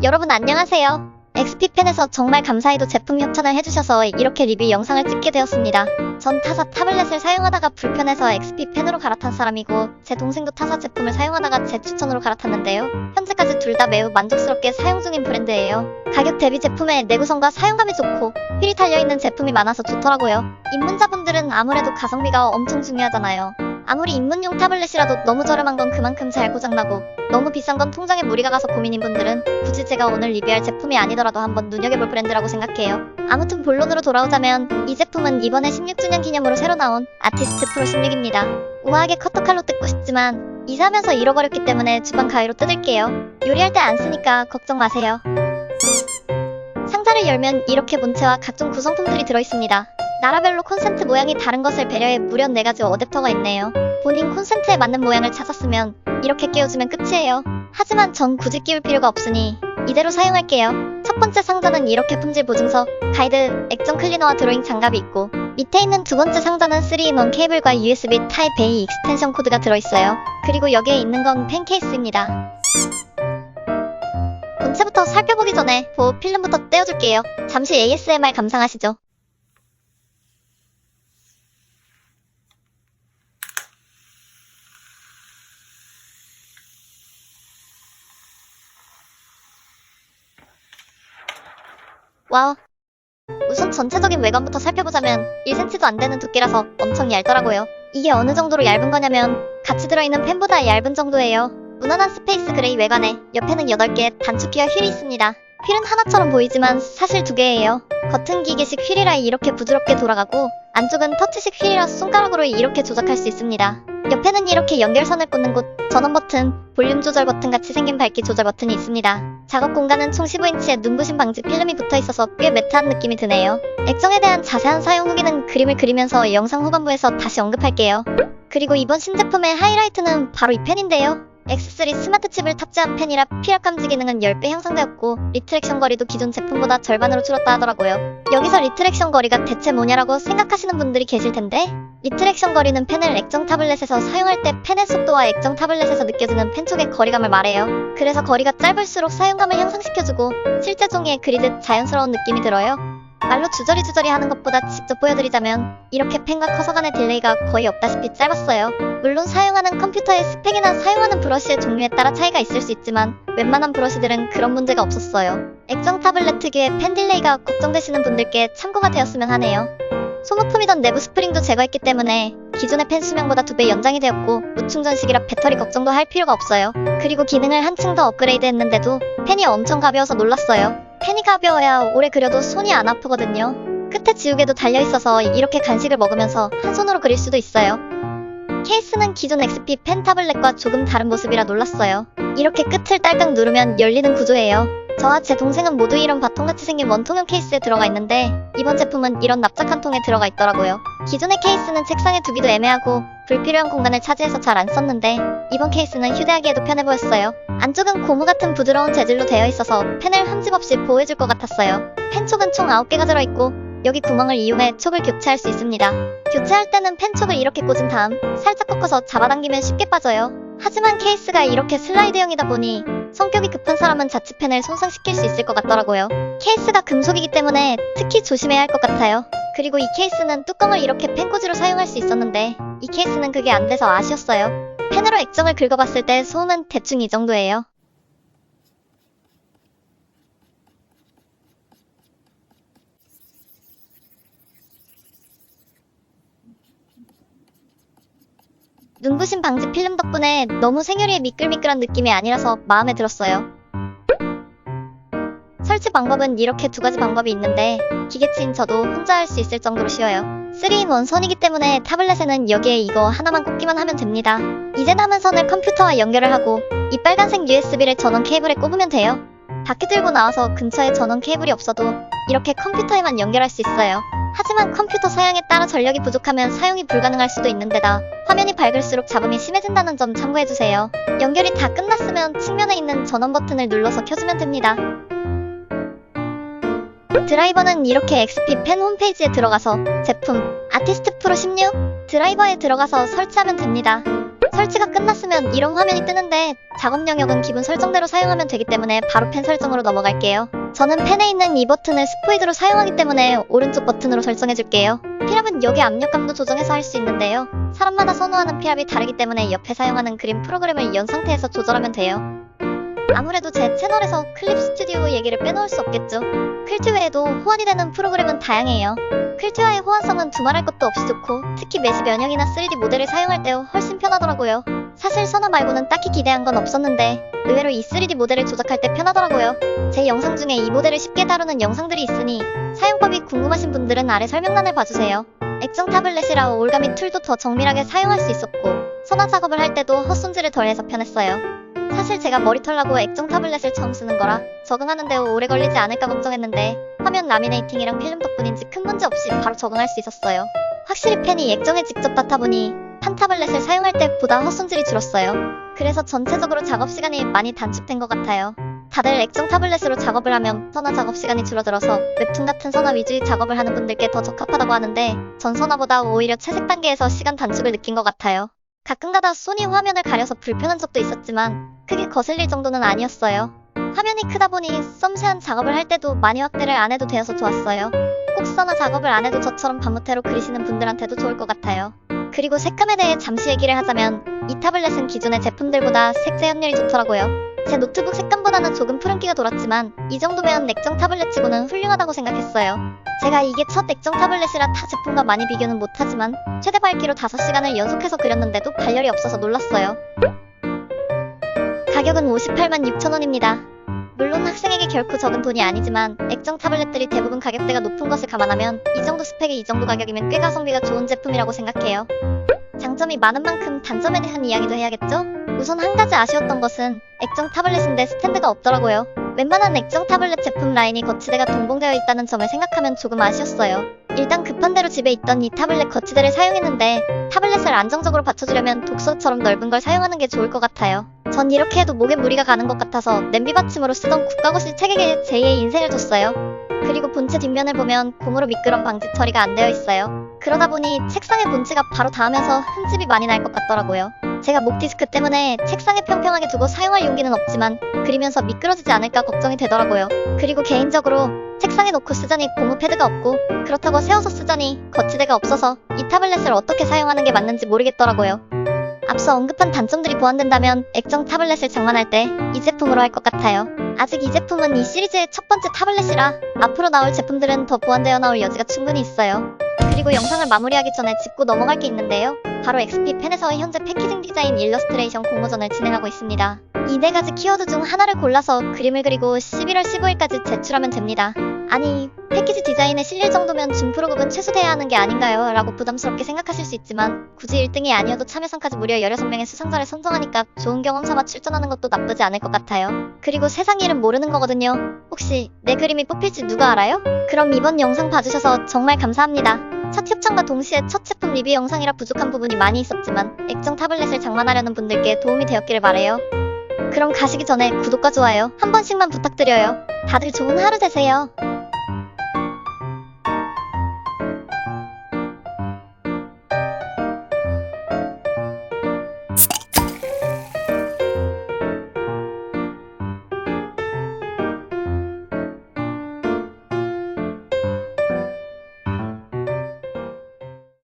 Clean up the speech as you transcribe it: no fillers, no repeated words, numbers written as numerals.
여러분 안녕하세요. XP펜에서 정말 감사히도 제품 협찬을 해주셔서 이렇게 리뷰 영상을 찍게 되었습니다. 전 타사 타블렛을 사용하다가 불편해서 XP펜으로 갈아탄 사람이고 제 동생도 타사 제품을 사용하다가 제 추천으로 갈아탔는데요. 현재까지 둘 다 매우 만족스럽게 사용 중인 브랜드예요. 가격 대비 제품의 내구성과 사용감이 좋고 휠이 달려있는 제품이 많아서 좋더라고요. 입문자분들은 아무래도 가성비가 엄청 중요하잖아요. 아무리 입문용 타블렛이라도 너무 저렴한 건 그만큼 잘 고장나고 너무 비싼 건 통장에 무리가 가서 고민인 분들은 굳이 제가 오늘 리뷰할 제품이 아니더라도 한번 눈여겨볼 브랜드라고 생각해요. 아무튼 본론으로 돌아오자면 이 제품은 이번에 16주년 기념으로 새로 나온 아티스트 프로 16입니다. 우아하게 커터칼로 뜯고 싶지만 이사하면서 잃어버렸기 때문에 주방 가위로 뜯을게요. 요리할 때 안 쓰니까 걱정 마세요. 상자를 열면 이렇게 본체와 각종 구성품들이 들어있습니다. 나라별로 콘센트 모양이 다른 것을 배려해 무려 4가지 어댑터가 있네요. 본인 콘센트에 맞는 모양을 찾았으면 이렇게 끼워주면 끝이에요. 하지만 전 굳이 끼울 필요가 없으니 이대로 사용할게요. 첫 번째 상자는 이렇게 품질 보증서, 가이드, 액정 클리너와 드로잉 장갑이 있고 밑에 있는 두 번째 상자는 3-in-1 케이블과 USB 타입 A 익스텐션 코드가 들어있어요. 그리고 여기에 있는 건 펜 케이스입니다. 본체부터 살펴보기 전에 보호 필름부터 떼어줄게요. 잠시 ASMR 감상하시죠. 와우. 우선 전체적인 외관부터 살펴보자면 1cm도 안 되는 두께라서 엄청 얇더라고요. 이게 어느 정도로 얇은 거냐면 같이 들어있는 펜보다 얇은 정도예요. 무난한 스페이스 그레이 외관에 옆에는 8개의 단축키와 휠이 있습니다. 휠은 하나처럼 보이지만 사실 2개예요. 겉은 기계식 휠이라 이렇게 부드럽게 돌아가고 안쪽은 터치식 휠이라 손가락으로 이렇게 조작할 수 있습니다. 옆에는 이렇게 연결선을 꽂는 곳, 전원 버튼, 볼륨 조절 버튼 같이 생긴 밝기 조절 버튼이 있습니다. 작업 공간은 총 15인치의 눈부심 방지 필름이 붙어있어서 꽤 매트한 느낌이 드네요. 액정에 대한 자세한 사용 후기는 그림을 그리면서 영상 후반부에서 다시 언급할게요. 그리고 이번 신제품의 하이라이트는 바로 이 펜인데요. X3 스마트 칩을 탑재한 펜이라 피력 감지 기능은 10배 향상되었고 리트랙션 거리도 기존 제품보다 절반으로 줄었다 하더라고요. 여기서 리트랙션 거리가 대체 뭐냐라고 생각하시는 분들이 계실 텐데 리트랙션 거리는 펜을 액정 타블렛에서 사용할 때 펜의 속도와 액정 타블렛에서 느껴지는 펜 촉의 거리감을 말해요. 그래서 거리가 짧을수록 사용감을 향상시켜주고 실제 종이에 그리듯 자연스러운 느낌이 들어요. 말로 주저리 하는 것보다 직접 보여드리자면 이렇게 펜과 커서 간의 딜레이가 거의 없다시피 짧았어요. 물론 사용하는 컴퓨터의 스펙이나 사용하는 브러쉬의 종류에 따라 차이가 있을 수 있지만 웬만한 브러쉬들은 그런 문제가 없었어요. 액정 타블렛 특유의 펜 딜레이가 걱정되시는 분들께 참고가 되었으면 하네요. 소모품이던 내부 스프링도 제거했기 때문에 기존의 펜 수명보다 2배 연장이 되었고 무충전식이라 배터리 걱정도 할 필요가 없어요. 그리고 기능을 한층 더 업그레이드 했는데도 펜이 엄청 가벼워서 놀랐어요. 펜이 가벼워야 오래 그려도 손이 안 아프거든요. 끝에 지우개도 달려있어서 이렇게 간식을 먹으면서 한 손으로 그릴 수도 있어요. 케이스는 기존 XP 펜 타블렛과 조금 다른 모습이라 놀랐어요. 이렇게 끝을 딸깍 누르면 열리는 구조예요. 저와 제 동생은 모두 이런 바통같이 생긴 원통형 케이스에 들어가 있는데 이번 제품은 이런 납작한 통에 들어가 있더라고요. 기존의 케이스는 책상에 두기도 애매하고 불필요한 공간을 차지해서 잘 안 썼는데 이번 케이스는 휴대하기에도 편해 보였어요. 안쪽은 고무 같은 부드러운 재질로 되어 있어서 펜을 흠집 없이 보호해줄 것 같았어요. 펜 촉은 총 9개가 들어있고 여기 구멍을 이용해 촉을 교체할 수 있습니다. 교체할 때는 펜 촉을 이렇게 꽂은 다음 살짝 꺾어서 잡아당기면 쉽게 빠져요. 하지만 케이스가 이렇게 슬라이드형이다 보니 성격이 급한 사람은 자칫펜을 손상시킬 수 있을 것 같더라고요. 케이스가 금속이기 때문에 특히 조심해야 할 것 같아요. 그리고 이 케이스는 뚜껑을 이렇게 펜꽂이로 사용할 수 있었는데 이 케이스는 그게 안 돼서 아쉬웠어요. 펜으로 액정을 긁어봤을 때 소음은 대충 이 정도예요. 눈부심 방지 필름 덕분에 너무 생유리의 미끌미끌한 느낌이 아니라서 마음에 들었어요. 설치 방법은 이렇게 2가지 방법이 있는데 기계치인 저도 혼자 할 수 있을 정도로 쉬워요. 3-in-1 선이기 때문에 타블렛에는 여기에 이거 하나만 꽂기만 하면 됩니다. 이제 남은 선을 컴퓨터와 연결을 하고 이 빨간색 USB를 전원 케이블에 꼽으면 돼요. 밖에 들고 나와서 근처에 전원 케이블이 없어도 이렇게 컴퓨터에만 연결할 수 있어요. 하지만 컴퓨터 사양에 따라 전력이 부족하면 사용이 불가능할 수도 있는데다 화면이 밝을수록 잡음이 심해진다는 점 참고해주세요. 연결이 다 끝났으면 측면에 있는 전원 버튼을 눌러서 켜주면 됩니다. 드라이버는 이렇게 XP 펜 홈페이지에 들어가서 제품 아티스트 프로 16 드라이버에 들어가서 설치하면 됩니다. 설치가 끝났으면 이런 화면이 뜨는데 작업 영역은 기본 설정대로 사용하면 되기 때문에 바로 펜 설정으로 넘어갈게요. 저는 펜에 있는 이 버튼을 스포이드로 사용하기 때문에 오른쪽 버튼으로 설정해줄게요. 피랍은 여기 압력감도 조정해서 할 수 있는데요. 사람마다 선호하는 피랍이 다르기 때문에 옆에 사용하는 그림 프로그램을 연 상태에서 조절하면 돼요. 아무래도 제 채널에서 클립 스튜디오 얘기를 빼놓을 수 없겠죠. 퀼트 외에도 호환이 되는 프로그램은 다양해요. 퀼트와의 호환성은 두말할 것도 없이 좋고 특히 메시 면역이나 3D 모델을 사용할 때 훨씬 편하더라고요. 사실 선화 말고는 딱히 기대한 건 없었는데 의외로 이 3D 모델을 조작할 때 편하더라고요. 제 영상 중에 이 모델을 쉽게 다루는 영상들이 있으니 사용법이 궁금하신 분들은 아래 설명란을 봐주세요. 액정 타블렛이라 올가미 툴도 더 정밀하게 사용할 수 있었고 선화 작업을 할 때도 헛손질을 덜해서 편했어요. 사실 제가 머리털 나고 액정 타블렛을 처음 쓰는 거라 적응하는 데 오래 걸리지 않을까 걱정했는데 화면 라미네이팅이랑 필름 덕분인지 큰 문제 없이 바로 적응할 수 있었어요. 확실히 펜이 액정에 직접 닿다 보니 판 타블렛을 사용할 때보다 헛손질이 줄었어요. 그래서 전체적으로 작업 시간이 많이 단축된 것 같아요. 다들 액정 타블렛으로 작업을 하면 선화 작업 시간이 줄어들어서 웹툰 같은 선화 위주의 작업을 하는 분들께 더 적합하다고 하는데 전 선화보다 오히려 채색 단계에서 시간 단축을 느낀 것 같아요. 가끔가다 소니 화면을 가려서 불편한 적도 있었지만 크게 거슬릴 정도는 아니었어요. 화면이 크다 보니 섬세한 작업을 할 때도 많이 확대를 안 해도 되어서 좋았어요. 꼭 선화 작업을 안 해도 저처럼 밤무태로 그리시는 분들한테도 좋을 것 같아요. 그리고 색감에 대해 잠시 얘기를 하자면 이 타블렛은 기존의 제품들보다 색재 연율이 좋더라고요. 제 노트북 색감보다는 조금 푸른기가 돌았지만 이 정도면 액정 타블렛치고는 훌륭하다고 생각했어요. 제가 이게 첫 액정 타블렛이라 타 제품과 많이 비교는 못하지만 최대 밝기로 5시간을 연속해서 그렸는데도 발열이 없어서 놀랐어요. 가격은 586,000원입니다. 물론 학생에게 결코 적은 돈이 아니지만 액정 타블렛들이 대부분 가격대가 높은 것을 감안하면 이 정도 스펙에 이 정도 가격이면 꽤 가성비가 좋은 제품이라고 생각해요. 장점이 많은 만큼 단점에 대한 이야기도 해야겠죠? 우선 한 가지 아쉬웠던 것은 액정 타블렛인데 스탠드가 없더라고요. 웬만한 액정 타블렛 제품 라인이 거치대가 동봉되어 있다는 점을 생각하면 조금 아쉬웠어요. 일단 급한 대로 집에 있던 이 타블렛 거치대를 사용했는데 타블렛을 안정적으로 받쳐주려면 독서처럼 넓은 걸 사용하는 게 좋을 것 같아요. 전 이렇게 해도 목에 무리가 가는 것 같아서 냄비 받침으로 쓰던 국가고시 책에게 제2의 인생을 줬어요. 그리고 본체 뒷면을 보면 고무로 미끄럼 방지 처리가 안 되어 있어요. 그러다 보니 책상에 본체가 바로 닿으면서 흠집이 많이 날 것 같더라고요. 제가 목 디스크 때문에 책상에 평평하게 두고 사용할 용기는 없지만 그리면서 미끄러지지 않을까 걱정이 되더라고요. 그리고 개인적으로 책상에 놓고 쓰자니 고무 패드가 없고 그렇다고 세워서 쓰자니 거치대가 없어서 이 타블렛을 어떻게 사용하는 게 맞는지 모르겠더라고요. 앞서 언급한 단점들이 보완된다면 액정 타블렛을 장만할 때 이 제품으로 할 것 같아요. 아직 이 제품은 이 시리즈의 첫 번째 타블렛이라 앞으로 나올 제품들은 더 보완되어 나올 여지가 충분히 있어요. 그리고 영상을 마무리하기 전에 짚고 넘어갈 게 있는데요. 바로 XP 펜에서의 현재 패키징 디자인 일러스트레이션 공모전을 진행하고 있습니다. 이 4가지 키워드 중 하나를 골라서 그림을 그리고 11월 15일까지 제출하면 됩니다. 아니, 패키지 디자인에 실릴 정도면 준프로급은 최소돼야 하는 게 아닌가요? 라고 부담스럽게 생각하실 수 있지만 굳이 1등이 아니어도 참여상까지 무려 16명의 수상자를 선정하니까 좋은 경험 삼아 출전하는 것도 나쁘지 않을 것 같아요. 그리고 세상 일은 모르는 거거든요. 혹시 내 그림이 뽑힐지 누가 알아요? 그럼 이번 영상 봐주셔서 정말 감사합니다. 첫 협찬과 동시에 첫 제품 리뷰 영상이라 부족한 부분이 많이 있었지만 액정 타블렛을 장만하려는 분들께 도움이 되었기를 바라요. 그럼 가시기 전에 구독과 좋아요 한 번씩만 부탁드려요. 다들 좋은 하루 되세요.